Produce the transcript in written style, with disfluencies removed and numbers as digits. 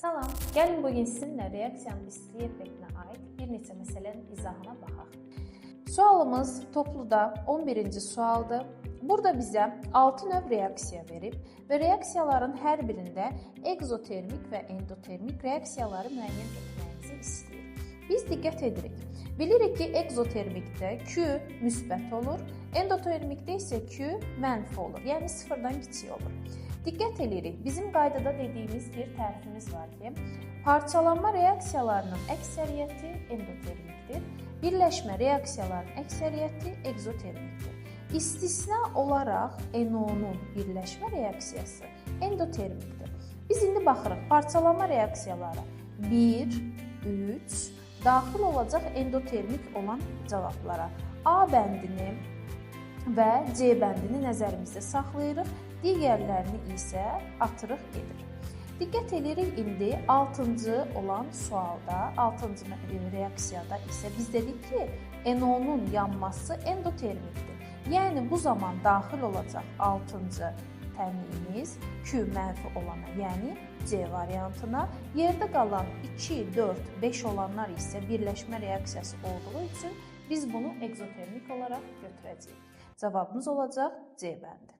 Salam, gəlin bugün sizinlə reaksiyanın istilik effektinə aid bir neçə məsələnin izahına baxaq. Sualımız topluda 11-ci sualdır. Burada bizə 6 növ reaksiya verib və reaksiyaların hər birində egzotermik və endotermik reaksiyaları müəyyən etməyimizi istəyir. Biz diqqət edirik. Bilirik ki, egzotermikdə Q müsbət olur, endotermikdə isə Q mənfi olur, yəni sıfırdan kiçik olur. Diqqət edirik, bizim qaydada dediyimiz bir tərifimiz var ki, parçalanma reaksiyalarının əksəriyyəti endotermikdir, birləşmə reaksiyalarının əksəriyyəti egzotermikdir. İstisna olaraq NO-nun birləşmə reaksiyası endotermikdir. Biz indi baxırıq parçalanma reaksiyaları 1, 3, daxil olacaq endotermik olan cavablara. A bəndini və C bəndini nəzərimizdə saxlayırıq, digərlərini isə atırıq gedir. Diqqət edirik indi 6-cı olan sualda, 6-cı reaksiyada isə biz dedik ki, NO-nun yanması endotermikdir. Yəni bu zaman daxil olacaq 6-cı təminimiz Q mənfi olana, yəni C variantına. Yerdə qalan 2, 4, 5 olanlar isə birləşmə reaksiyası olduğu üçün biz bunu egzotermik olaraq götürəcəyik. Cavabımız olacaq C bəndi.